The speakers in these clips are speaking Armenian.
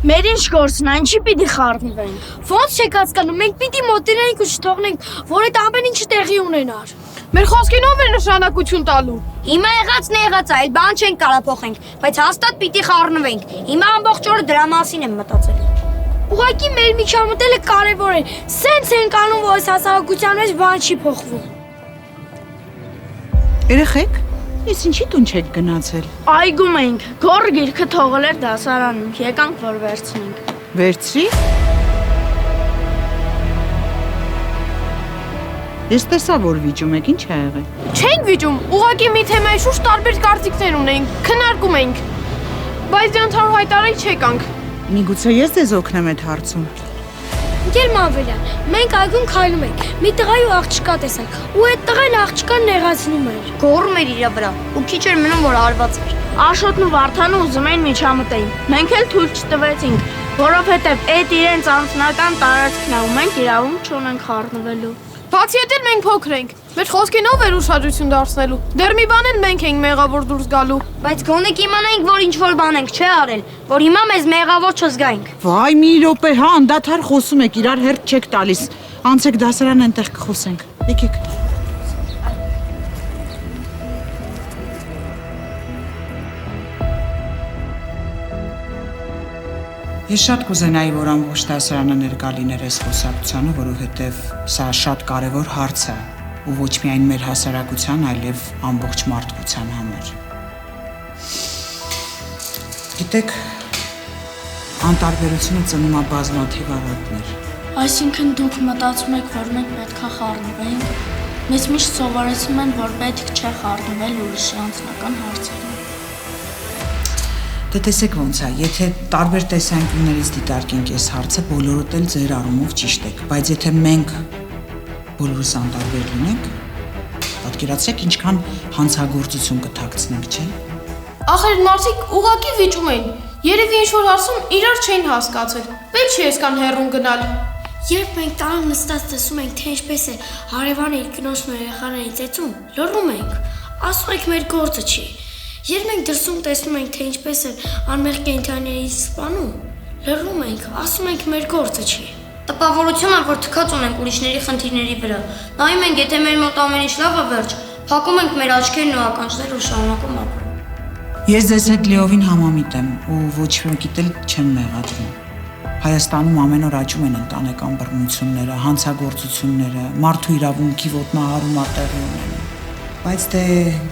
Մեր ինչ գործն այն չի պիտի խառնվենք։ Ոնց չեք հասկանում, մենք պիտի մոտենանք ու չթողնենք, որ այդ ամեն ինչը տեղի ունենար։ Մեր խոսքինով է նշանակություն տալու։ Հիմա եղածն է եղած, այլ բան չենք կարող փոխենք, բայց հաստատ պիտի խառնվենք։ Հիմա ամբողջ օրը դրա մասին եմ մտածել։ Ուղղակի մեր միջամտելը կարևոր է։ Սենց ենք անում, որ այս հասարակության մեջ բան չի փոխվում։ Երեխեք, ես ինչի տուն չեք գնացել։ Այգում ենք, գորը գիրքը թողել էր դասարանում, եկանք որ վերցնենք։ Վերցրի։ Ես տեսա, որ վիճում եք, ինչ է եղել։ Չենք վիճում, ուղղակի մի թեմայի շուրջ տարբեր կարծիքներ ունենք, քննարկում ենք։ Բայց դրանցով հայտարարի չեկանք։ Միգուցե ես ձեզ օգնեմ այդ հարցում։ Ընկեր Մանվելյան, մենք այգում քայլում ենք, մի տղա ու աղջկա տեսանք, ու այդ տղան աղջկան նեղացնում էր։ Գոռում էր իր վրա, ու քիչ էր մնում, որ արված էր։ Աշոտն ու Վարդանը ուզում էին միջամտեին։ Մենք էլ թույլ չտվեցինք, որովհետև այդ իրենց անձնական տարածքն է ու մենք իրավունք չունենք խառնվելու։ Բացի այդ էլ մենք փոքր ենք, մեր խոսքինով էր ուշադրություն դարձնելու։ Դեռ մի բան էլ մենք ենք մեղավոր դուրս գալու։ Բայց գոնե կիմանայինք, որ ինչ-որ բան ենք չէ արել, որ հիմա մեզ մեղավոր չզգայինք։ Վայ, մի րոպե, հա, անդադար խոսում եք, իրար հերթ չեք տալիս։ Անցեք դասարան այնտեղ կխոսենք։ Եկեք։ Ես շատ կուզենայի, որ ամբողջ դասարանը ներկա լիներ այս խոսակցությանը, որովհետև սա շատ կարևոր հարց է ու ոչ միայն մեր հասարակության, այլև ամբողջ մարդկության համար։ Գիտեք, անտարբերությունը ծնում է բազմաթիվ արարքներ։ Այսինքն դուք մտածում եք, որ մենք պետք է խառնվենք։ Մեզ միշտ սովորեցնում են, որ պետք չէ խառնվել ուրիշի անձնական հարցերում։ Դե տեսեք ոնց է, եթե տարբեր տեսանկյուններից դիտարկենք այս հարցը, բոլորդ էլ ձեր առումով ճիշտ եք, բայց եթե մենք բոլորս անտարբեր լինենք, պատկերացրեք ինչքան հանցագործություն կթաքցնենք, չէ՞։ Ախր մարդիկ ուղղակի վիճում էին։ Երևի ինչ-որ հարցում իրար չէին հասկացել։ Պետք չի այսքան հեռուն գնալ։ Երբ մենք տանը նստած տեսում ենք, թե ինչպես է հարևանը իր կնոջն ու երեխաներին ծեծում, լռում ենք, ասում ենք մեր գործը չի։ Երբ մենք դրսում տեսնում ենք, թե ինչպես է անմեղ կենդանիների սպանում, լռում ենք, ասում ենք մեր գործը չի։ Տպավորություն է, որ թքած ունենք ուրիշների խնդիրների վրա։ Նայում ենք, եթե մեր մոտ ամեն ինչ լավ է վերջ, փակում ենք մեր աչքերն ու ականջները ու շարունակում ապրել։ Ես ձեզ հետ լիովին համամիտ եմ ու ոչ մեկիդ էլ չեմ մեղադրում։ Հայաստանում ամեն օր աճում են ընտանեկան բռնությունները, հանցագործությունները, մարդու իրավունքի ոտնահարում տեղի ունենում։ Բայց դե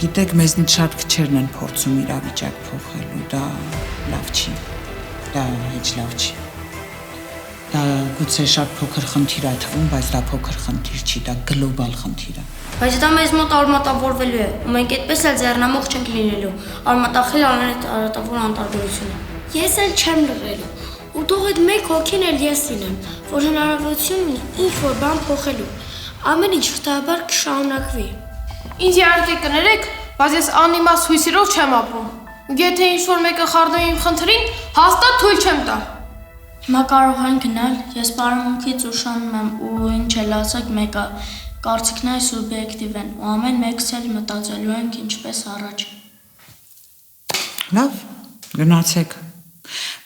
գիտեք, մեզնից շատ քչերն են փորձում իրավիճակ փոխելու, դա լավ չի, դա հեչ լավ չի։ Դա գուցե շատ փոքր խնդիր է թվում, բայց դա փոքր խնդիր չի, դա գլոբալ խնդիր է։ Բայց դա մեզ մոտ արմատավորվելու է, ու մենք այդպես էլ ձեռնամուխ չենք լինելու, արմատախիլ անել այդ արատավոր անտարբերությունը։ Ես էլ չեմ լռելու, ու թող այդ մեկ հոգին էլ ես լինեմ, որ հնարավորություն ունի ինչ-որ բան փոխելու, ամեն ինչ վստահաբար կշարունակվի։ Ինձ իհարկե կներեք, բայց ես անիմաստ հույսերով չեմ ապրում։ Եթե ինչ-որ մեկը խառնվի իմ խնդրին, հաստատ թույլ չեմ տա։ Հիմա կարող են գնալ, ես բարմունքից ուշանում եմ ու ինչ էլ ասեք մեկը, կարծիքները սուբյեկտիվ են ու ամեն մեկս էլ մտածելու ենք ինչպես առաջ։ Լավ, գնացեք,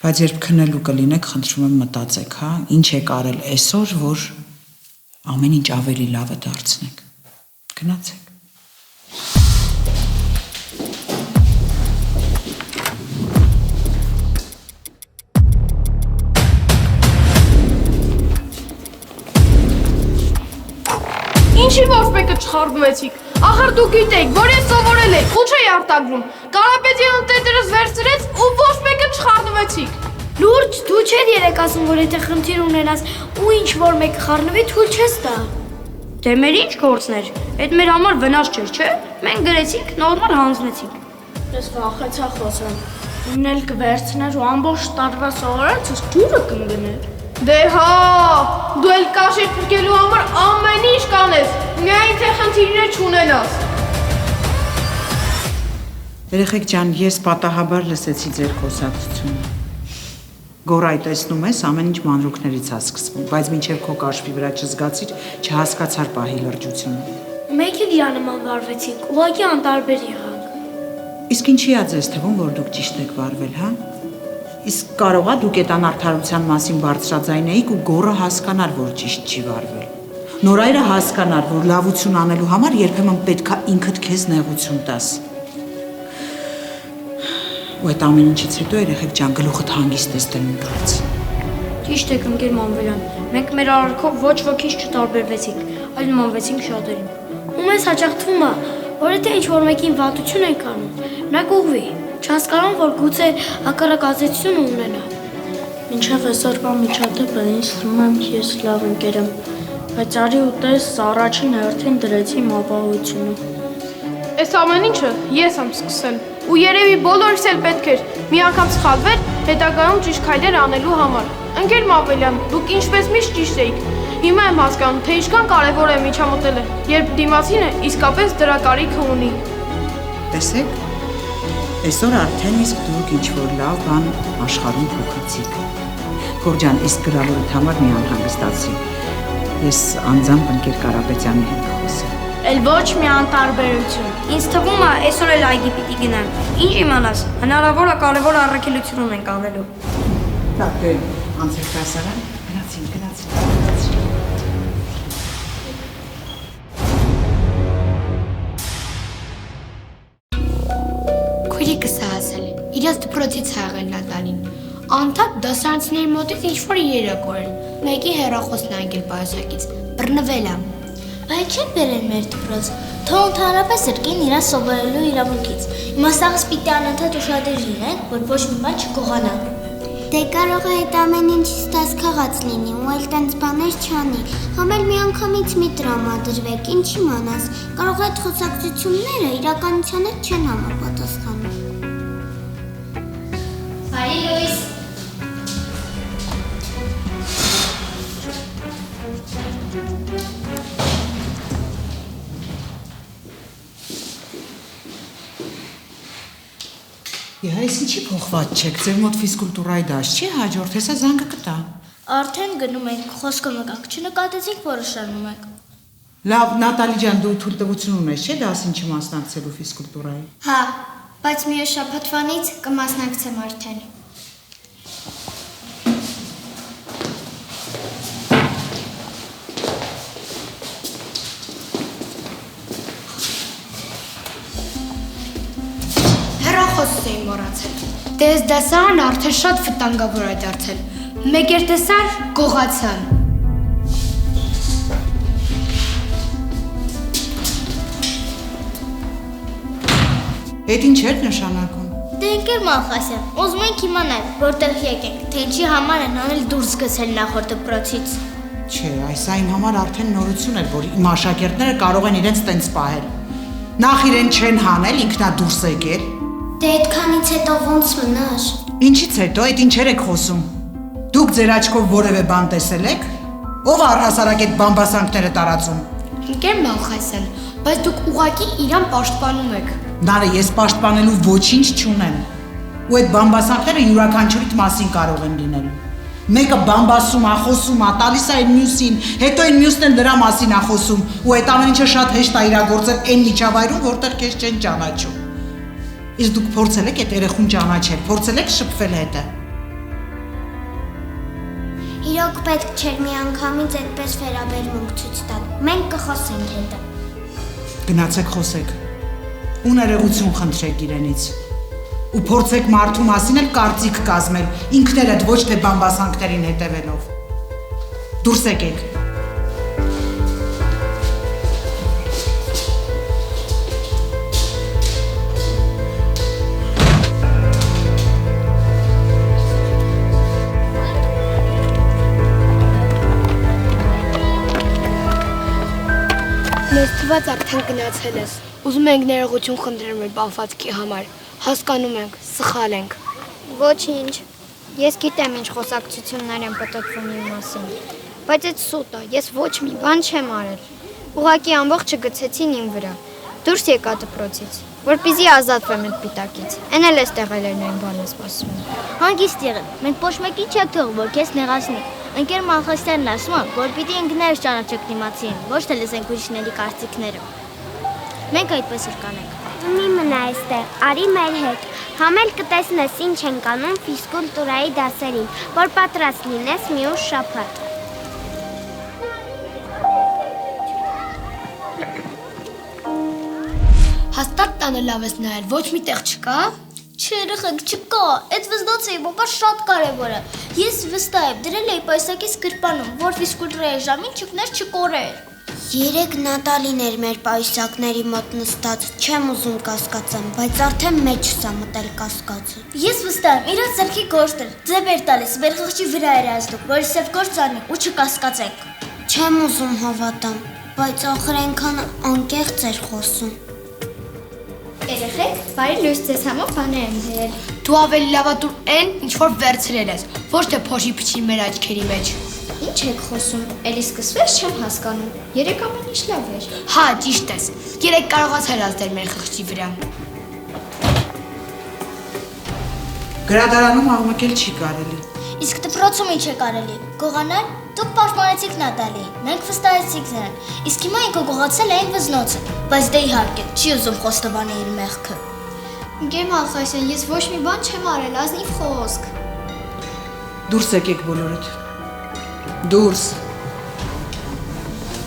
բայց երբ քնելու կլինեք, խնդրում եմ մտածեք, հա, ինչ եք արել այսօր, որ ամեն ինչ ավելի լավը դարձնեք։ Գնացեք։ Ինչի ոչ մեկը չխառնվեցիք։ Ախր դուք գիտեք, որ ես սովորել եմ, ու չէի արտագրում։ Կարապետյանը տետերս վերցրեց ու ոչ մեկը չխառնվեցիք։ Լուրջ, դու չեր երեք ասում, որ եթե խնդիր ունենաս ու ինչ-որ մեկը խառնվի, թույլ չես տա։ Դե մեր ինչ գործներ, այդ մեր համար վնաս չէր, չէ՞։ Մենք գրեցինք, նորմալ հանձնեցինք։ Ես վախեցա խոսեմ։ Իմն էլ կվերցներ ու ամբողջ տարվա սովորածս ջուրը կընկներ։ Դե հա, դու էլ կաշեր փրկելու համար ամեն ինչ կանես, միայն թե խնդիրներ չունենաս։ Երեխեք ջան, ես պատահաբար լսեցի ձեր խոսակցությունը։ Գորայ տեսնում ես, ամեն ինչ մանրուքներից է սկսվում, բայց մինչև քո կաշվի վրա չզգացիր, չհասկացար պահի լրջությունը։ Մենք էլ իրա նման վարվեցինք, ուղղակի անտարբեր եղանք։ Իսկ ինչի՞ է ձեզ թվում, որ դուք ճիշտ եք վարվել, հա։ Իսկ կարող է դուք այդ անարդարության մասին բարձրաձայնեիք ու գոռը հասկանար, որ ճիշտ չի վարվել։ Նորայրը հասկանար, որ լավություն անելու համար երբեմն պետք է ինքդ քեզ նեղություն տաս։ Ու այդ ամեն ինչից հետո երեխեք ջան գլուխդ հանգիստ ես դնում դուրս։ Ճիշտ եք ընկեր Մանվելյան, մենք մեր արարքով ոչ ոքից չտարբերվեցինք, այլ մանվեցինք շատերին։ Ու մեզ հաճախ թվում է, որ եթե ինչ-որ մեկին վատություն ենք անում, նա կուղվի, չհասկանում, որ գուցե հակառակ ազդեցություն ունենա։ Մինչև այսօրվա միջադեպը ինձ թվում է ես լավ ընկեր եմ, բայց արի ու տես առաջին հերթին դրեցի իմ ապահովությունը։ Այս ամեն ինչը ես եմ սկսել ու երևի բոլորս էլ պետք էր մի անգամ սխալվել հետագայում ճիշտ քայլեր անելու համար։ Ընկեր Մանվելյան, դուք ինչպես միշտ ճիշտ էիք։ Հիմա եմ հասկանում, թե ինչքան կարևոր է միջամտելը, երբ դիմացինը իսկապես դրա կարիքը ունի։ Տեսեք, այսօր արդեն իսկ դուք ինչ-որ լավ բան աշխարհում փոխեցիք։ Գորջան, իսկ գրավորիդ համար մի անհանգստացի։ Ես անձամբ ընկեր Կարապետյանի հետ կխոսեմ։ Էլ ոչ մի անտարբերություն։ Ինձ թվում է այսօր էլ այգի պիտի գնամ։ Ինչ իմանաս, հնարավոր է կարևոր առաքելություն ունենք անելու։ Լավ, դե անցեք դասարան, գնացինք։ Քույրիկս ասել է, իրաց դպրոցից աղել Նատալին։ Անդադ դասարանցիների մոտից ինչ-որ երակ օրել, մեկի հեռախոսն անգել պայուսակից, բռնվել եմ։ Բայց չեն բերել մեր դպրոց, թող ընդհանրապես զրկեն իրան սովորելու իրավունքից։ Իմաստաղս պիտի անընդհատ ուշադիր լինենք, որ ոչ մի բան չկողանա։ Դե կարող է այդ ամեն ինչից դաս քաղաց լինի ու այլ տենց բաներ չանի, համ էլ միանգամից մի տրամադրվեք, ինչ իմանաս, կարող է այդ խոսակցությունները իրականությանը չեն համապատասխանում։ Բարի լույս։ Ես ինչի փոխված չեք, ձեր մոտ ֆիզկուլտուրայի դաս չի հաջորդ, հեսա զանգը կտա։ Արդեն գնում ենք, խոսքը մգանք, չնկատեցինք, որը շարնում ենք։ Լավ, Նատալի ջան, դու թույլտվություն ունես, չէ՞ դասին չմասնակցելու ֆիզկուլտուրայի։ Հա, բայց մյուս շաբաթվանից կմասնակցեմ արդեն։ Հեռախոսս էի մոռացել։ Դե այս դասարանը արդեն շատ վտանգավոր է դարձել։ Մեկ էր տեսար, գողացան։ Էդ ինչ էր նշանակում։ Դե ընկեր Մալխասյան, ուզում ենք իմանալ, որտեղ եկենք, թե ինչի համար են անել դուրս գցել նախորդ դպրոցից։ Չէ, այս այն համար արդեն նորություն էր, որ իմ աշակերտները կարող են իրենց տենց պահել։ Նախ իրեն չեն հանել, ինքնա դուրս եկել։ Դե այդքանից հետո ոնց մնար։ Ինչից հետո, այդ ինչեր եք խոսում։ Դուք ձեր աչքով որևէ բան տեսել եք։ Ո՞վ առհասարակ այդ բամբասանքները տարածում։ Ընկեր Մալխասյան, բայց դուք ուղղակի իրան պաշտպանում եք։ Նարը ես պաշտպանելու ոչինչ չունեմ։ Ու այդ բամբասանքները յուրաքանչյուրիդ մասին կարող են լինել։ Մեկը բամբասում է, խոսում է, տալիս է այն մյուսին, հետո այն մյուսն էլ դրա մասին է խոսում, ու այդ ամեն ինչը շատ հեշտ է իրագործել այն միջավայրում, որտեղ քեզ չեն ճանաչում։ Իսկ դուք փորձել եք այդ երեխուն ճանաչել, փորձել եք շփվել հետը։ Իրոք պետք չէր միանգամից այդպես վերաբերմունք ցույց տալ։ Մենք կխոսենք հետը։ Գնացեք խոսեք։ Ու ներողություն խնդրեք իրենից։ Ու փորձեք մարդու մասին էլ կարծիք կազմել, ինքներդ ոչ թե բամբասանքներին հետևելով։ Դուրս եկեք։ Մեզ թված արդեն գնացել ես։ Ուզում ենք ներողություն խնդրել մեր բանվածքի համար։ Հասկանում ենք, սխալ ենք։ Ոչինչ։ Ես գիտեմ ինչ խոսակցություններ են պատտվում իմ մասին։ Բայց այդ սուտ է, ես ոչ մի բան չեմ արել։ Ուղղակի ամբողջը գցեցին իմ վրա։ Դուրս եկա դպրոցից, որպեսզի ազատվեմ այդ պիտակից։ Էն էլ էստեղ էլ այն բանը սպասում։ Հանգիստ եղեք, մենք ոչ մեկի չեք թող, որ քեզ նեղացնի։ Ընկեր Մալխասյանն ասում է, որ պիտի ինքներս ճանաչեք դիմացին, ոչ թե լսենք ուրիշների կարծիքները։ Մենք այդպես էլ կանենք։ Մի մնա այստեղ, արի մեր հետ։ Համել կտեսնես ինչ ենք անում ֆիզկուլտուրայի դասերին, որ պատրաստ լինես մի ուշ շաբաթ։ Հաստատ տանը լավ ես նայել, ոչ մի տեղ չկա։ Չէ, երեխեք, չկա։ Այդ վզդոցի բոկա շատ կարևոր է։ Ես վստահ եմ, դրել էի պայուսակիս գրպանում, որ ֆիզկուլտուրայի ժամին չկներ չկորեր։ Երեք Նատալին էր մեր պայուսակների մոտ նստած, չեմ ուզում կասկածեմ, բայց արդեն մեջ սա մտել կասկածը։ Ես վստահ եմ, իրաց ձեռքի գործն էր, ձև էր տալիս, մեր խղճի վրա էր ազդում, որ սև գործ անի ու չկասկածենք։ Չեմ ուզում հավատամ, բայց ախր այնքան անկեղծ էր խոսում։ Երեխեք, բարի լույս ձեզ համար բաներ եմ դրել։ Դու ավելի լավատուր են, ինչ որ վերցրել ես, ոչ թե փոշի փչի մեր աչքերի մեջ։ Ինչ եք խոսում, էլի սկսվեց չեմ հասկանում, երեք ամեն ինչ լավ էր։ Հա, ճիշտ ես, երեք կարողացել ազդել մեր խղճի վրա։ Գրադարանում աղմկել չի կարելի։ Իսկ դպրոցում ինչ է կարելի։ Գողանալ, դուք պաշտպանեցիք Նատալիին, մենք վստահեցիք նրան։ Իսկ հիմա ինքը գողացել է այն վզնոցը, բայց դե իհարկե, չի ուզում խոստովանել իր մեղքը։ Ընկեր Մալխասյան, ես ոչ մի բան չեմ արել, ազնիվ խոսք։ Դուրս եկեք բոլորդ։ Դուրս։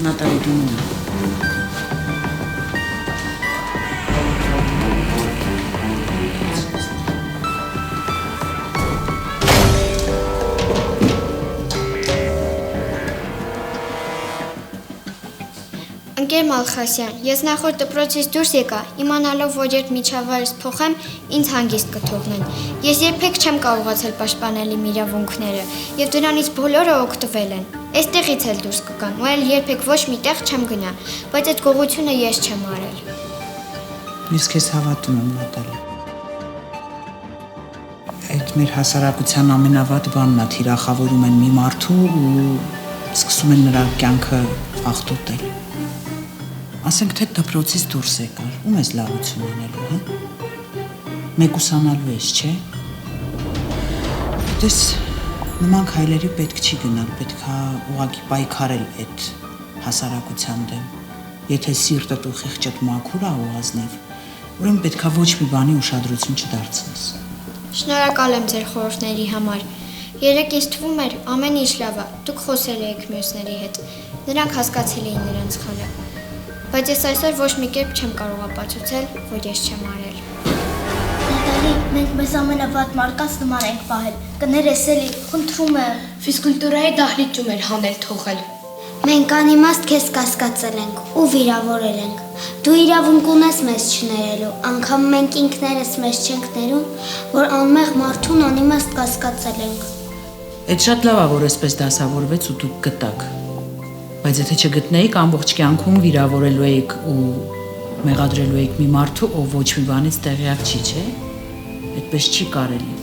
Նատալի դու։ Ընկեր Մալխասյան, ես նախորդ դպրոցից դուրս եկա, իմանալով, որ երբ միջավայրս փոխեմ, ինձ հանգիստ կթողնեն։ Ես երբեք չեմ կարողացել պաշտպանել իմ իրավունքները, եւ դրանից բոլորը օգտվել են։ Այստեղից էլ դուրս կգան, ու այլ երբեք ոչ մի տեղ չեմ գնա, բայց այդ գողությունը ես չեմ արել։ Ես քեզ հավատում եմ, Նատալի։ Այդ մեր հասարակության ամենավատ բանն է, թիրախավորում են մի մարդու ու սկսում են նրա կյանքը աղտոտել։ Ասենք թե դպրոցից դուրս եկար, ում ես լավություն անելու, հա։ Մեկուսանալու ես, չէ։ Դες նման քայլերի պետք չի գնալ, պետք է ուղղակի պայքարել այդ հասարակության դեմ։ Եթե սիրտդ ու խիղճդ մաքուր է ու ազնիվ, ուրեմն պետք է ոչ մի բանի ուշադրություն չդարձնես։ Շնորհակալ եմ ձեր խորհուրդների համար։ Երեք ինձ թվում էր ամեն ինչ լավ է, դուք խոսել եք մյուսների հետ։ Նրանք հասկացել էին նրանց խալը։ Բայց ես այսօր ոչ մի կերպ չեմ կարող ապացուցել, որ ես չեմ արել։ Նատալի, մենք մեզ ամենավատ մարդկանց նման ենք պահել։ Կներես էլի, խնդրում եմ։ Ֆիզկուլտուրայի դահլիճում էր հանել թողել։ Մենք անիմաստ քեզ կասկածել ենք ու վիրավորել ենք։ Դու իրավունք ունես մեզ չներելու, անգամ մենք ինքներս մեզ չենք ներում, որ անմեղ մարդուն անիմաստ կասկածել ենք։ Այդ շատ լավ է, որ այսպես դասավորվեց ու դուք գտաք։ Բայց եթե չգտնեիք, ամբողջ կյանքում վիրավորելու էիք ու մեղադրելու էիք մի մարդու, ով ոչ մի բանից տեղյակ չի, չէ։ Այդպես չի կարելի։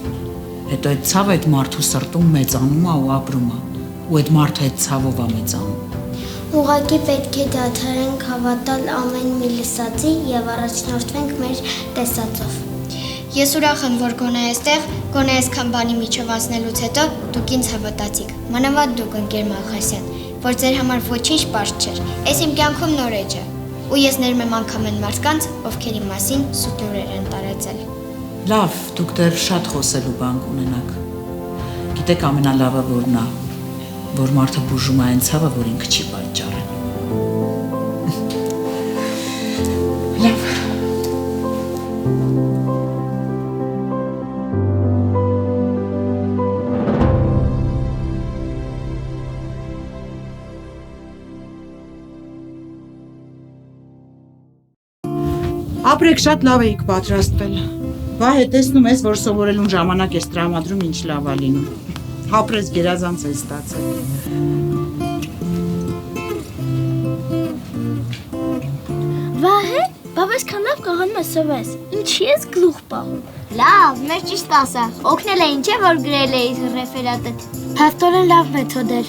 Հետո այդ ցավը այդ մարդու սրտում մեծանում է ու ապրում է, ու այդ մարդը այդ ցավով է մեծանում։ Ուղղակի պետք է դադարենք հավատալ ամեն մի լսածի եւ առաջնորդվենք մեր տեսածով։ Ես ուրախ եմ, որ գոնե այստեղ, գոնե այսքան բանի միջով անցնելուց հետո դուք ինձ հավատացիք։ Մանավանդ դուք, ընկեր Մալխասյան, որ ձեր համար ոչինչ պարզ չէր։ Այս իմ կյանքում նոր էջ է, ու ես ներում եմ անգամ այն մարդկանց, ովքեր իմ մասին սուտ լուրեր են տարածել։ Լավ, դուք դեռ շատ խոսելու բան կունենաք։ Գիտեք ամենալավը որն է, որ մարդը բուժում է այն ցավը, որ ինքը չի պատճառել։ Լավ։ Ապրեք, շատ լավ էիք պատրաստվել։ Վահե, տեսնում ես, որ սովորելուն ժամանակ ես տրամադրում, ինչ լավ է լինում։ Հապրես գերազանց է ստացել։ Վահե, բավես քանավ կարողանում ես սովես։ Ինչի ես գլուխ պահում։ Լավ, մեր ճիշտ ասա, օգնել էին չէ, որ գրել էի ռեֆերատը։ Հաստորեն լավ մեթոդ էր։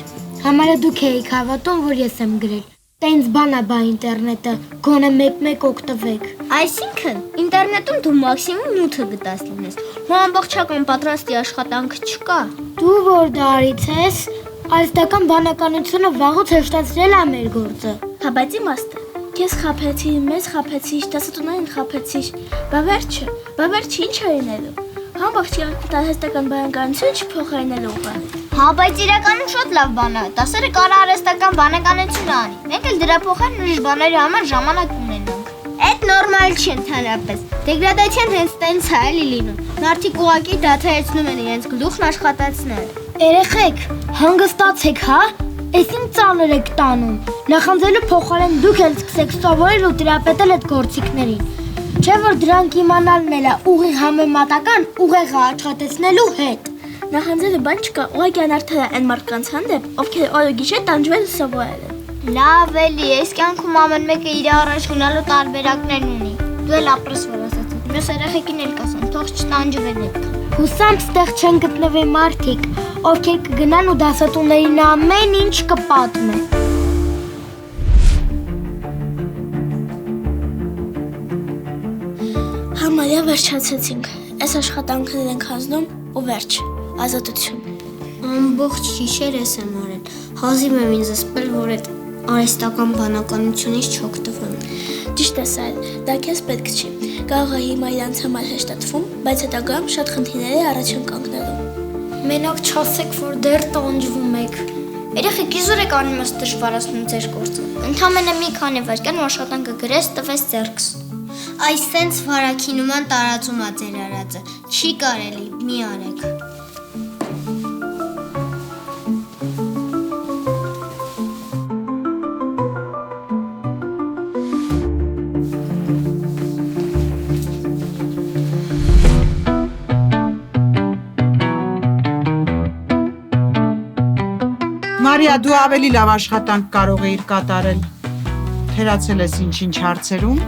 Համարը դուք էիք հավատում, որ ես եմ գրել։ Տենց բան է բա ինտերնետը, գոնե մեկ օգտվեք։ Այսինքն, ինտերնետում դու մաքսիմում նյութը գտած լինես, ու ամբողջական պատրաստի աշխատանք չկա։ Դու որ դարից ես, այստական բանականությունը վաղուց հեշտացրել է մեր գործը։ Հա բայց իմաստը, քեզ խափեցի, մեզ խափեցի, դասատուներին խափեցի։ Բա վերջը ինչ է լինելու։ Ամբողջ արհեստական բանականություն չփոխարինելու բան։ Հա, բայց իրականում շատ լավ բան է։ Դասերը կարա արհեստական բանականություն անի։ Մենք էլ դրա փոխարեն ուրիշ բաների համար ժամանակ ունենանք։ Այդ նորմալ չի ընդհանրապես։ Դեգրադացիան հենց տենց է էլի լինում։ Մարդիկ ուղղակի դադարեցնում են իրենց գլուխն աշխատացնել։ Երեխեք, հանգստացեք, հա։ Էս իմ ծանր եք տանում։ Նախանձելու փոխարեն դուք էլ սկսեք սովորել ու տիրապետել այդ գործիքներին։ Չէ՞ որ դրանք իմանալն էլ է ուղիղ համեմատական ուղեղը աշխատեցնելու հետ։ Նախանձելը բան չկա, ուղղակի անարդար է այն մարդկանց հանդեպ, ովքեր օրը գիշեր տանջվել ու սովորել են։ Լավ էլի, այս կյանքում ամեն մեկը իր առաջ գնալու տարբերակներն ունի։ Դու էլ ապրես որ ասած։ Մյուս երեխեքին էլ կասեմ, թող չտանջվեն։ Հուսամ ստեղ չեն գտնվի մարդիկ, ովքեր կգնան ու դասատուներին ամեն ինչ կպատմեն։ Համարյա վերջացեցինք։ Այս աշխատանքներ ենք հանձնում ու վերջ։ Ազատություն։ Ամբողջ գիշեր ես եմ արել։ Հազիվ եմ ինձ ասել, որ այդ արհեստական բանականությունից չօգտվեմ։ Ճիշտ ես այլ, դա քեզ պետք չի։ Կարող է հիմա իրանց համար հեշտատվում, բայց հետագայում շատ խնդիրների առաջ են կանգնելու։ Մենակ չասեք, որ դեռ տանջվում եք։ Երեխեք իզուր եք անում ըստ դժվարացնում ձեր գործը։ Ընդամենը մի քանի վայրկյան ու աշխատանքը գրես տվես ձեռքս։ Այս սենց վարակինուման տարածում է ձեր արածը։ Չի կարելի, մի արեք։ Մարիա, դու ավելի լավ աշխատանք կարող էիր կատարել։ Թերացել ես ինչ-ինչ հարցերում։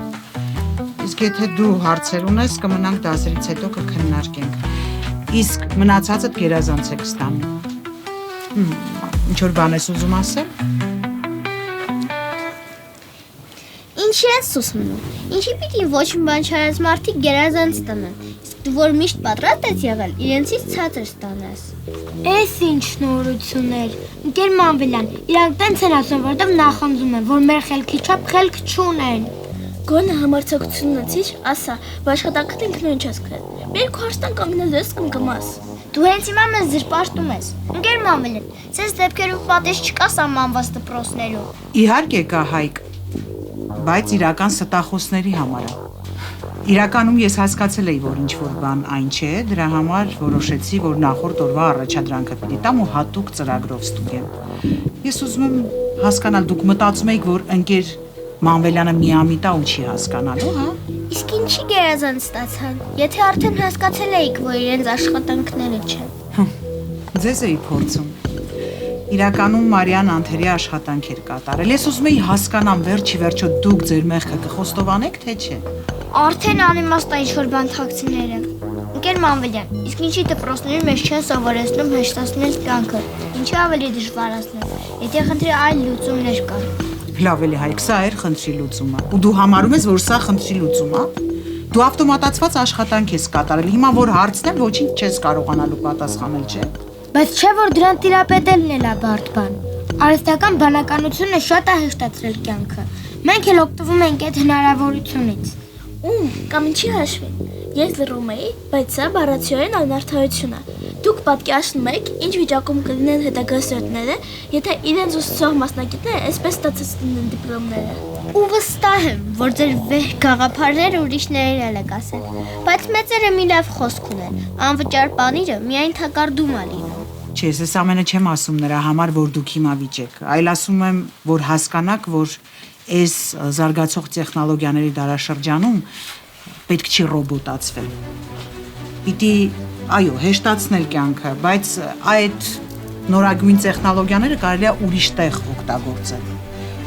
Իսկ եթե դու հարցեր ունես, կմնանք դասերից հետո կքննարկենք։ Իսկ մնացածը գերազանց եք ստանում։ Ինչ որ բան ես ուզում ասել։ Ինչի ես սուս մնում։ Ինչի պիտի ոչ մի բան չարած մարդիկ գերազանց տանեն։ Իսկ դու որ միշտ պատրաստ ես եղել, իրենցից ցածր ստանաս։ Էս ինչ նորություններ։ Ընկեր Մանվելյան, իրանք տենց են ասում, որտեղ նախանձում են, որ մեր խելքի չափ խելք չունեն։ Գոնե համարձակություն ունեցիր, ասա, աշխատանքդ ինքնուրույն չես գրել։ Մեր քարստան կանգնելու ես կմկմաս։ Դու հենց հիմա մեզ զրպարտում ես։ Ընկեր Մանվելյան, ցես դեպքերով պատիժ չկա սահմանված դպրոցներում։ Իհարկե կա Հայկ, բայց իրական ստախոսների համար է։ Իրականում ես հասկացել էի, որ ինչ-որ բան այն չէ, դրա համար որոշեցի, որ նախորդ օրվա առաջադրանքը պիտի տամ ու հատուկ ծրագրով ստուգեմ։ Ես ուզում եմ հասկանալ, դուք մտածում եք, որ ընկեր Մանվելյանը միամիտ է ու չի հասկանալու, հա։ Իսկ ինչի գերազանց ստացան, եթե արդեն հասկացել էիք, որ իրենց աշխատանքները չեն։ Ձեզ էի փորձում։ Իրականում Մարիան անթերի աշխատանք էր կատարել։ Ես ուզում էի հասկանամ վերջի վերջո դուք ձեր մեղքը կխոստովանեք, թե չէ։ Արդեն անիմաստ է ինչ-որ բան թաքցիները։ Ընկեր Մանվելյան, իսկ ինչի դպրոցների մեջ չեն սովորեցնում հեշտացնել կյանքը, ինչի ավելի դժվարացնել, եթե խնդրի այլ լուծումներ կան։ Լավ էլի Հայկ, սա էր խնդրի լուծումը։ Ու դու համարում ես, որ սա խնդրի լուծում է։ Դու ավտոմատացված աշխատանք ես կատարել, հիմա որ հարցնեմ, ոչինչ չես կարողանալու պատասխանել, չէ՞։ Բայց չէ որ դրան տիրապետելն էլ է բարդ բան։ Արհեստական բանականությունը շատ է հեշտացրել կյանքը։ Մենք էլ օգտվում ենք այդ հնարավորությունից։ Կամ ինչի հաշվի։ Ես լռում էի, բայց սա բառացիորեն անարդարություն է։ Դուք պատկերացնում եք, ինչ վիճակում կլինեն հետագա սերունդները, եթե իրենց ուսուցող մասնագետները այսպես ստացածն դիպլոմները։ Ու վստահ եմ, որ ձեր վեհ գաղափարները ուրիշներին էլ եք ասել, բայց մեծերը մի լավ խոսք ունեն, անվճար պանիրը միայն թակարդում է լինում։ Չէ, ես ամենը չեմ ասում նրա համար, որ դուք հիմա վիճեք, այլ ասում եմ, որ հասկանաք, որ այս զարգացող տեխնոլոգիաների դարաշրջանում պետք չի ռոբոտացվել։ Պիտի, այո, հեշտացնել կյանքը, բայց այդ նորագույն տեխնոլոգիաները կարելի է ուրիշ տեղ օգտագործել,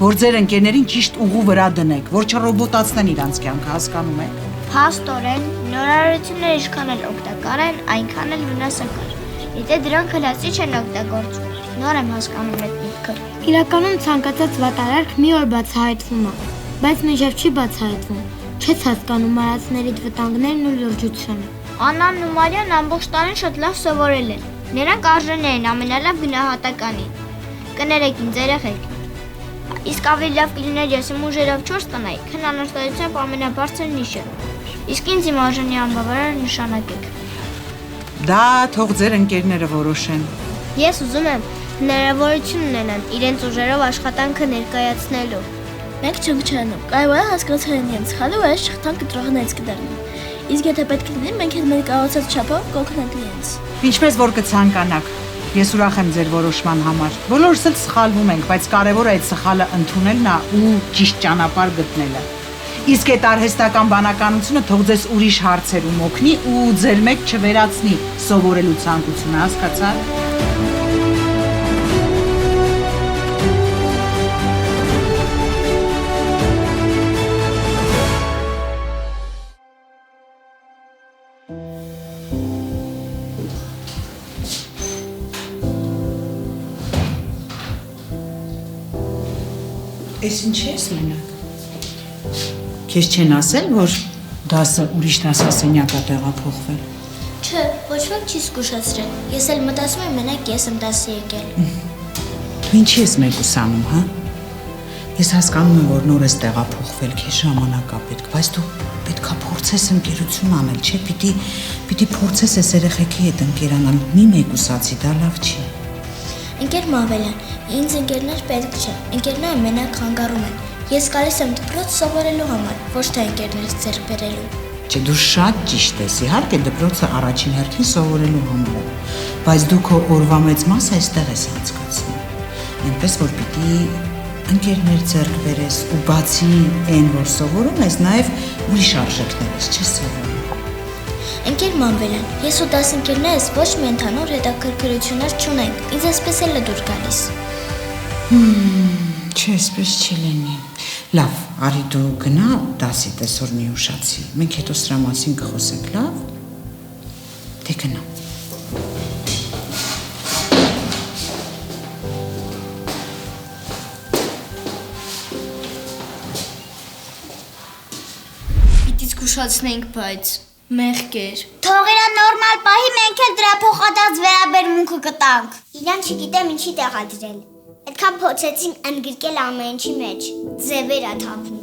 որ ձեր ընկերներին ճիշտ ուղու վրա դնեք, որ չռոբոտացնեն իրանց կյանքը, հասկանում եք։ Փաստորեն, նորարարությունները ինչքան էլ օգտակար են, այնքան էլ վնասակար։ Եթե դրանք հլացի չեն օգտագործում, նոր եմ հասկանում այդ միտքը։ Իրականում ցանկացած վատարարք մի օր բացահայտվում է, բայց մինչև չի բացահայտվում։ Չես հասկանում արածների վտանգներն ու լրջությունը։ Աննան ու Մարիան ամբողջ տարին շատ լավ սովորել են։ Նրանք արժանի են ամենալավ գնահատականին։ Կներեք ինձ երեխեք։ Իսկ ավելի լավ կլիներ ես իմ ուժերով 4 տնայի, քնանշտայությամբ ամենաբարձր նիշը։ Իսկ ինձ իմ արժանի անբավարար նշանակեք։ Դա թող ձեր ընկերները որոշեն։ Ես ուզում եմ հնարավորություն ունենան իրենց ուժերով աշխատանքը ներկայացնելու։ Մենք չենք չանում, կարող է հասկացել են իրենց սխալը ու այս շղթան կտրողներից կդառնան։ Իսկ եթե պետք լինի, մենք հետ մեր կարողացած չափով կօգնենք իրենց։ Ինչպես որ կցանկանաք։ Ես ուրախ եմ ձեր որոշման համար։ Բոլորս էլ սխալվում ենք, բայց կարևորը այդ սխալը ընդունելն է ու ճիշտ ճանապարհ գտնելը։ Իսկ այդ արհեստական բանականությունը թող ձեզ ուրիշ հարցերում օգնի ու ձեր մեջ չվերացնի սովորելու ցանկությունը, հասկացա՞ք։ Ես ինչ ես մենակ։ Քեզ չեն ասել, որ դասը ուրիշ դասասենյակ է տեղափոխվել։ Չէ, ոչ ոք չի զգուշացրել։ Ես էլ մտածում եմ մենակ ես եմ դասի եկել։ Դու ինչի ես մեկուսանում, հա։ Ես հասկանում եմ, որ նոր ես տեղափոխվել, քեզ ժամանակ է պետք, բայց դու պետքա փորձես ընկերություն անել, չէ՞, պիտի փորձես այս երեխեքի հետ ընկերանալ։ Մի մեկուսացի, դա լավ չի։ Ընկեր Մավելյան, ինձ ընկերներ պետք չէ։ Ընկերները մենակ խանգարում են։ Ես գալիս եմ դպրոց սովորելու համար, ոչ թե ընկերներից ձեռք բերելու։ Չէ, դու շատ ճիշտ ես, իհարկե դպրոցը առաջին հերթին սովորելու համար է, բայց դու քո օրվա մեծ մասը այստեղ ես անցկացնում։ Այնպես որ պիտի ընկերներ ձեռք բերես ու բացի այն, որ սովորում ես, նաև ուրիշ արժեքներ ես չես սովորում։ Ընկեր Մավելյան, ես ու դասընկերներս ոչ մի ընդհանուր հետաքրքրություններ չունենք։ Ինձ այսպես էլ է դուր գալիս։ Չէ, այսպես չի լինի։ Լավ, արի դու գնա դասի տեսօր մի ուշացի։ Մենք հետո սրա մասին կխոսենք, լավ։ Դե գնա։ Պիտի զգուշացնենք, բայց մեղք էր։ Թող իրա նորմալ պահի, մենք էլ դրա փոխադարձ վերաբերմունքը կտանք։ Իրան չգիտեմ ինչի տեղադրել։ Այդքան փորձեցին ընդգրկել ամեն ինչի մեջ։ Ձևեր ա թափում։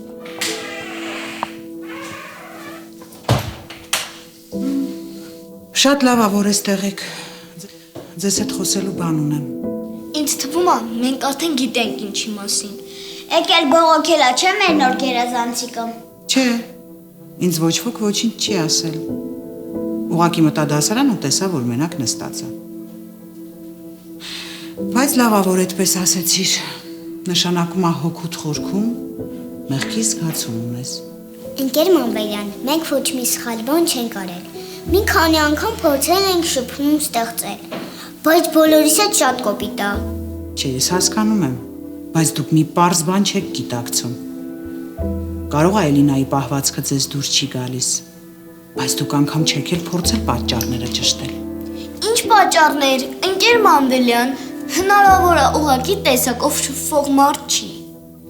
Շատ լավ է, որ այստեղ եք։ Ձեզ հետ խոսելու բան ունեմ։ Ինձ թվում է, մենք արդեն գիտենք ինչի մասին։ Եկել բողոքելա, չէ՞ մեր նոր գերազանցիկը։ Չէ, ինձ ոչ ոք ոչինչ չի ասել։ Ուղղակի մտա դասարան ու տեսա, որ մենակ նստած է։ Բայց լավ է, որ այդպես ասեցիր, նշանակում է հոգուդ խորքում մեղքի զգացում ունես։ Ընկեր Մամբելյան, մենք ոչ մի սխալ բան չենք արել։ Մի քանի անգամ փորձել ենք շփում ստեղծել, բայց բոլորիս հետ շատ կոպիտ է։ Չէ, ես հասկանում եմ, բայց դուք մի պարզ բան չեք գիտակցում։ Կարող է Էլինայի պահվածքը ձեզ դուրս չի գալիս, բայց դուք անգամ չեք էլ փորձել պատճառները ճշտել։ Ինչ պատճառներ, ընկեր Մամբելյան, հնարավոր է ուղղակի տեսակով շփվող մարդ չի։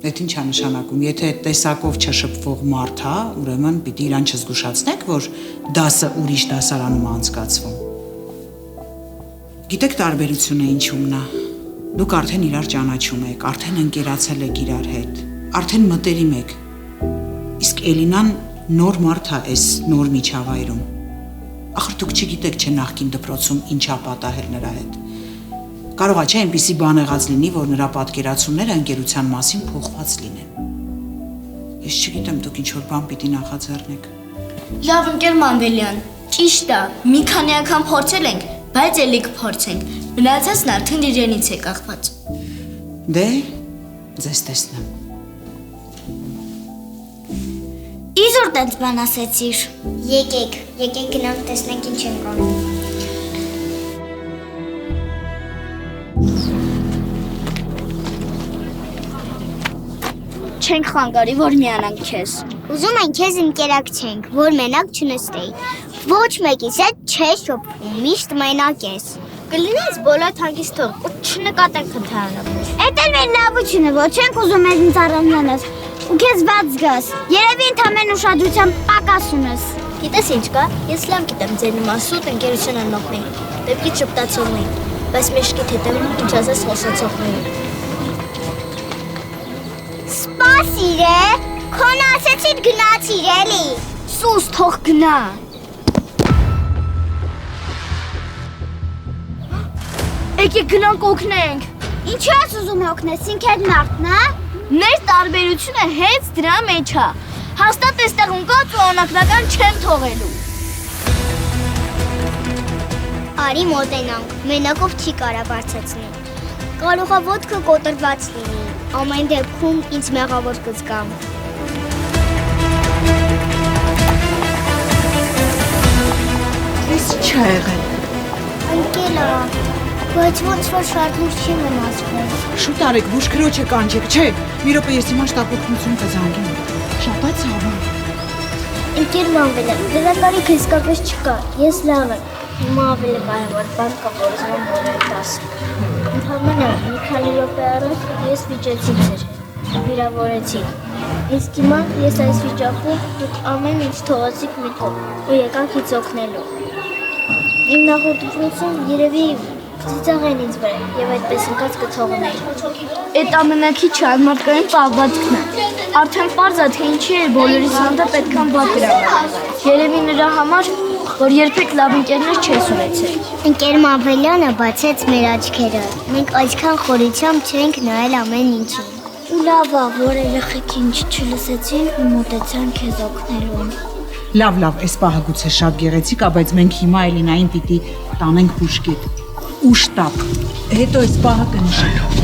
Այդ ինչ է նշանակում, եթե այդ տեսակով չշփվող մարդ է, ուրեմն պիտի իրան չզգուշացնեք, որ դասը ուրիշ դասարանում է անցկացվում։ Գիտեք տարբերությունը ինչումն է։ Դուք արդեն իրար ճանաչում եք, արդեն ընկերացել եք իրար հետ, արդեն մտերիմ եք։ Իսկ Էլինան նոր մարդ է այս նոր միջավայրում։ Ախր դուք չգիտեք, չէ նախկին դպրոցում ինչա պատահել նրա հետ։ Կարող է չէ այնպիսի բան եղած լինի, որ նրա պատկերացումները ընկերության մասին փոխված լինեն։ Ես չգիտեմ, դուք ինչ որ բան պիտի նախաձեռնեք։ Լավ, ընկեր Մամբելյան, ճիշտ է, մի քանի անգամ փորձել ենք, բայց էլի կփորձենք։ Մնացածն արդեն իրենից է կախված։ Դե, ձեզ տեսնեմ։ Իզուր տենց բան ասեցիր։ Եկեք գնանք տեսնենք ինչ ենք անում։ Չենք խանգարի, որ միանանք քեզ։ Ուզում են քեզ ընկերակցենք, որ մենակ չնստեի։ Ոչ մեկիս հետ չես շփվում, միշտ մենակ ես։ Կլինես բոլոր հագիստ թող ու չնկատենք ընդհանրապես։ Էդ էլ մեր լավությունը, ոչ ենք ուզում ես ինձ առանձնանաս ու քեզ ված զգաս։ Երևի ընդամենը ուշադրության պակաս ունես։ Գիտես ինչ կա, ես լավ գիտեմ ձեր նման սուտ ընկերություն են մոկնեին, դեպքի ճպտացողներին, բայց մեջքիդ հետևում ինչ ասես խոսացողներին։ սիրե, քոնը ասեցիդ գնացիր էլի։ Սուս թող գնա։ Եկեք գնանք օգնենք։ Ինչի ես ուզում օգնես, ինքդ մարդն, հա։ Մեր տարբերությունը հենց դրա մեջ է։ Հաստատ այստեղ ընկած ու անակնական չեմ թողելու։ Արի մոտենանք, մենակով չի կարա բարձրացնի։ Կարող է ոտքը կոտրված լինի, ամեն դեպքում ինձ մեղավոր կզգամ։ Ես չի եղել։ Ընկելա, բայց ոնց որ շատ լուրջ չի մնացվել։ Շուտ արեք, ոչ քրոջը կանջեք, չէ։ Մի րոպե ես հիմա շտապօգնություն կզանգեմ։ Շատ է ցավը։ Ընկեր Մամվելը, դրա կարիք իսկապես չկա, ես լավ եմ։ Հիմա ավելի կարևոր բան կա, որ ուզում եմ բոլորին ասել։ Ընդհանրապես մի քանի րոպե առաջ ես վիճեցի ձեր, վիրավորեցի։ Իսկ հիմա ես այս վիճակում դուք ամեն ինչ թողացիք մի կողմ ու եկանք ինձ օգնելու։ Իմ նախորդությունն երևի ծիծաղեն ինձ վրա եւ այդպես ընկած կթողնեի։ Այդ ամենակիչը անմատկային պահվածքն է։ Արդեն պարզ է, թե ինչի է բոլորիս հանդեպ այդքան բաց դրական։ Երևի նրա համար, որ երբեք լավ ընկերներ չես ունեցել։ Ընկեր Մամվելյանը բացեց մեր աչքերը։ Մենք այսքան խորությամբ չենք նայել ամեն ինչին։ Ու լավ է, որ երեխեքին չլսեցին ու մոտեցան քեզ օգնելու։ Լավ, այս պահը գուցե շատ գեղեցիկ է, բայց մենք հիմա Էլինային պիտի տանենք բուժկետ։ Ու շտապ։ Հետո այս պահը կնշենք։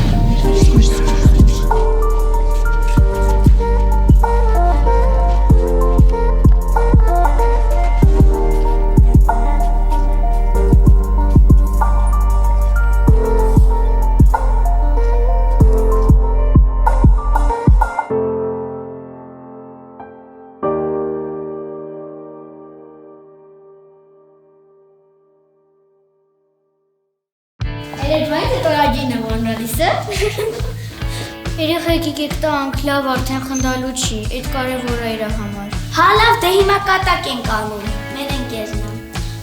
Երեխեք եկեք տանք, լավ արդեն խնդալու չի, այդ կարևոր է իր համար։ Հա լավ, դե հիմա կատակ ենք անում, մեր ընկերն է։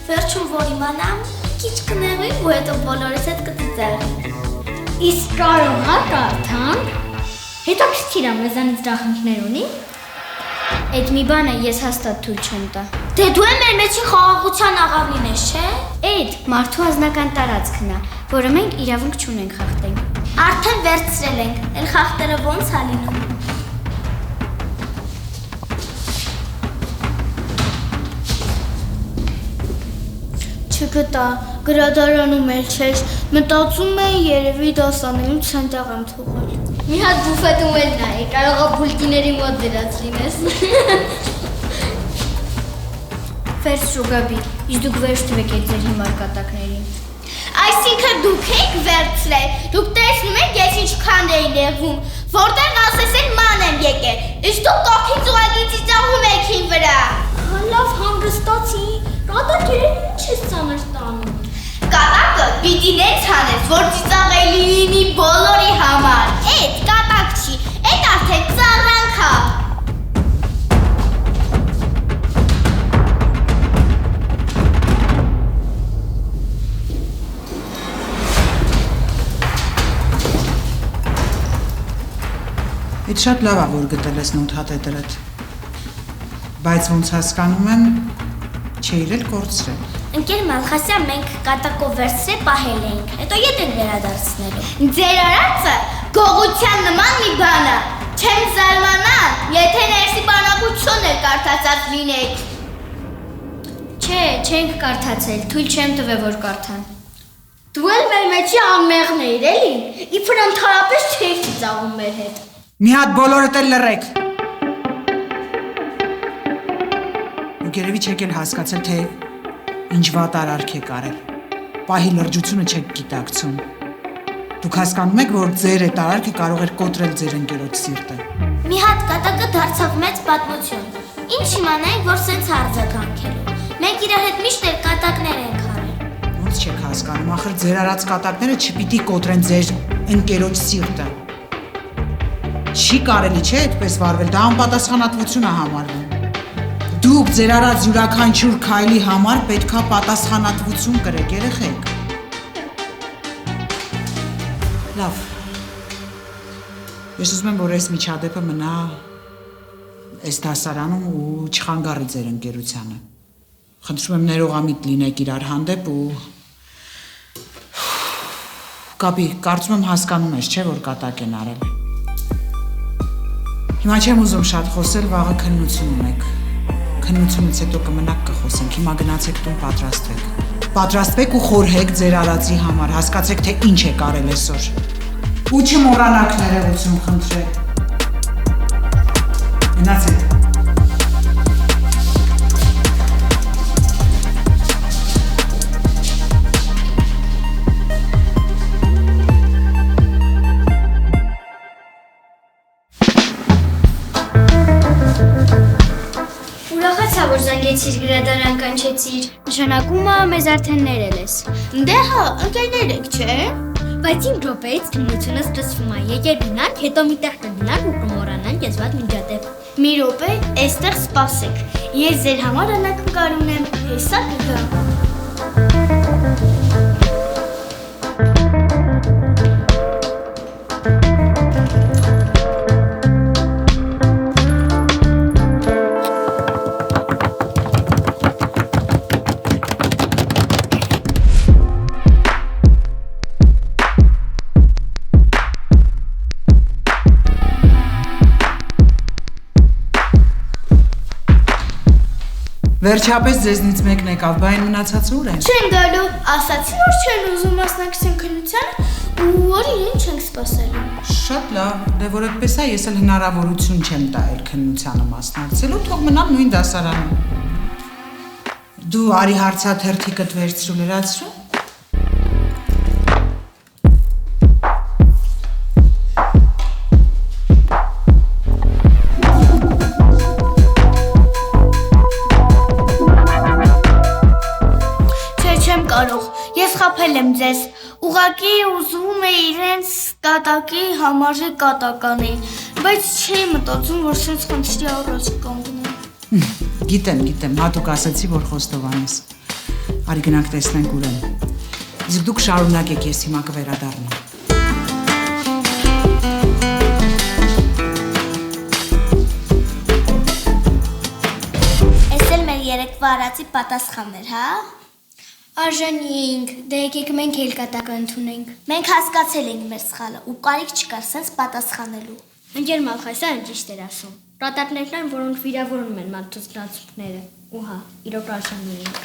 Վերջում որ իմանամ, քիչ կնեղվի ու հետո բոլորս հետ կծիծաղի։ Իսկ կարող հա կարդան։ Հետաքրքիր է, մեզանից դախնիկներ ունի։ Այդ մի բանը ես հաստատ թույլ չեմ տա։ Դե դու եմ մեր մեջի խաղաղության աղավին ես, չէ։ Այդ մարդու անձնական տարածքն է, որը մենք իրավունք չունենք խախտենք։ Արդեն վերցրել ենք, էլ խախտերը ոնց է լինում։ Չգտա, գրադարանում էլ չէր, մտածում էի երևի դասանելու ցանտեղ եմ թողել։ Մի հատ բուֆետում էլ նայ, կարող է բուլկիների մոտ դրած լինես։ Ֆերս շուգաբի, իսկ դուք վերջ տվեք այդ ձեր հիմար կատակներին։ Այսինքն դուք եք վերցրել, դուք տեսնում եք ես ինչքան էի նեղվում, որտեղ ասես են ման եմ եկել, իսկ դուք կողքից ուղղակի ծիծաղում եք իմ վրա։ Լավ հանգստացի, կատակերը ինչ ես ծանր տանում։ Կատակը պիտի նենց հանես, որ ծիծաղելի լինի բոլորի համար։ Էդ կատակ չի, էդ արդեն ծաղրանք է։ Այդ շատ լավ է, որ գտել ես նոթատետրդ, բայց ոնց հասկանում եմ, չէիր էլ կորցրել։ Ընկեր Մալխասյան, մենք կատակով վերցրել պահել էինք, հետո ետ ենք վերադարձնելու։ Ձեր արածը գողության նման մի բան է, չեմ զարմանա, եթե ներսի բանակություն էլ կարդացած լինեք։ Չէ, չենք կարդացել, թույլ չեմ տվել, որ կարդան։ Դու էլ մեր մեջի անմեղն էիր, էլի, իբր ընդհանրապես չէիր ծիծաղում մեր հետ։ Մի հատ բոլորդ էլ լռեք։ Դուք երևի չեք էլ հասկացել, թե ինչ վատ արարք եք արել։ Պահի լրջությունը չեք գիտակցում։ Դուք հասկանում եք, որ ձեր այդ արարքը կարող էր կոտրել ձեր ընկերոջ սիրտը։ Մի հատ կատակը դարձավ մեծ պատմություն։ Ինչ իմանայինք, որ սենց արձագանքելու։ Մենք իր հետ միշտ էլ կատակներ ենք արել։ Ոնց չեք հասկանում, ախր ձեր արած կատակները չպիտի կոտրեն ձեր ընկերոջ սիրտը։ Չի կարելի չէ այդպես վարվել, դա անպատասխանատվություն է համարվում։ Դուք ձեր արած յուրաքանչյուր քայլի համար պետքա պատասխանատվություն կրեք, երեխեք։ Լավ։ Ես ուզում եմ, որ այս միջադեպը մնա այս դասարանում ու չխանգարի ձեր ընկերությանը։ Խնդրում եմ ներողամիտ լինեք իրար հանդեպ ու Կապի, կարծում եմ հասկանում ես, չէ, որ կատակ են արել։ Հիմա չեմ ուզում շատ խոսել, վաղը քննություն ունեք։ Քննությունից հետո կմնաք կխոսենք, հիմա գնացեք տուն պատրաստվեք։ Պատրաստվեք ու խորհեք ձեր արածի համար, հասկացեք, թե ինչ եք արել այսօր։ Ու չմոռանաք ներողություն խնդրել։ Գնացեք։ Որ զանգեցիր գրադարան կանչեցիր, նշանակում է մեզ արդեն ներել ես։ Դե հա, ընկերներ եք, չէ՞։ Բայց 5 րոպեից քննությունը ստացվում է։ Եկեր գնանք, հետո մի տեղ կգնանք ու կմոռանանք կեսված միջադեպ։ Մի րոպե, այստեղ սպասեք։ Ես ձեր համար անակնկալ ունեմ, հեսա կգամ։ Վերջապես ձեզնից մեկն եկավ, բա այն մնացածը ուր են։ Չեն գալու, ասացին, որ չեն ուզում մասնակցեն քննությանը ու որ իրեն չենք սպասելու։ Շատ լավ, դե որ այդպես է, ես էլ հնարավորություն չեմ տալ քննությանը մասնակցելու, թող մնամ նույն դասարանում։ Դու արի հարցաթերթիկդ վերցրու լրացրու։ Ես խաբել եմ ձեզ, ուղղակի ուզում է իրենց կատակի համարժեք կատականել, բայց չի մտածում, որ սենց խնդրի առաջ կանգնեմ։ Գիտեմ, հատուկ ասացի, որ խոստովան ես։ Արի գնանք տեսնենք ուր են։ Իսկ դուք շարունակեք, ես հիմա կվերադառնամ։ Էս էլ մեր երեկվա արածի պատասխաններ, հա։ Արժանի էինք, դե եկեք մենք էլ կատակ ընդունենք։ Մենք հասկացել ենք մեր սխալը ու կարիք չկար սենց պատասխանելու։ Ընկեր Մալխասյանը ճիշտ էր ասում։ Կատակներն են, որոնք վիրավորում են մարդուց գնացուկները։ Ու հա, իրոք արժանի էինք։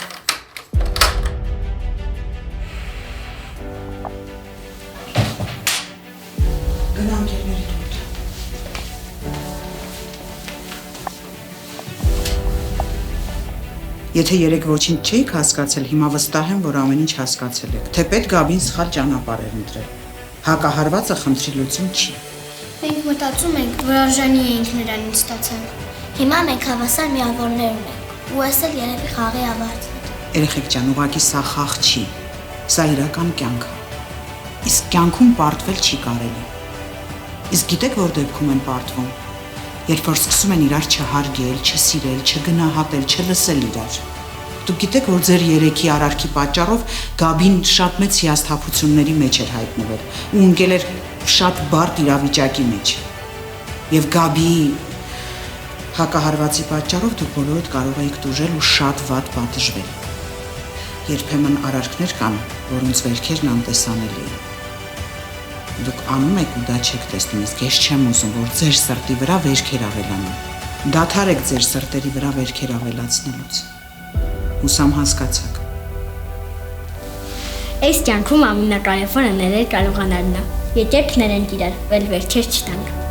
Գնանք ելների դուր։ Եթե երեք ոչինչ չէիք հասկացել, հիմա վստահ եմ, որ ամեն ինչ հասկացել եք, թե պետք Գաբին սխալ ճանապարհ էր ընտրել։ Հակահարվածը խնդրի լուծում չի։ Մենք մտածում ենք, որ արժանի էինք նրանից ստացել։ Հիմա մենք հավասար միավորներ ունենք ու էս էլ երևի խաղի ավարտն է։ Երեխեք ջան, ուղղակի սա խաղ չի։ Սա իրական կյանք է։ Իսկ կյանքում պարտվել չի կարելի։ Իսկ գիտեք, որ դեպքում են պարտվում։ Երբ որ սկսում են իրար չհարգել, չսիրել, չգնահատել, չլսել իրար։ Դուք գիտեք, որ ձեր երեքի արարքի պատճառով Գաբին շատ մեծ հիասթափությունների մեջ էր հայտնվել ու ընկել էր շատ բարդ իրավիճակի մեջ։ Եվ Գաբիի հակահարվածի պատճառով դուք բոլորդ կարող եք տուժել ու շատ վատ պատժվել։ Երբեմն արարքներ կան, որոնց վերքերն անտեսանելի են։ Դուք անում եք ու դա չեք տեսնում, իսկ ես չեմ ուզում, որ ձեր սրտի վրա վերքեր ավելանան։ Դադարեք ձեր սրտերի վրա վերքեր ավելացնելուց։ Հուսամ հասկացաք։ Այս կյանքում ամենակարևորը ներել կարողանալն է։ Եկեք ներենք իրար, վել վերքեր չտանք։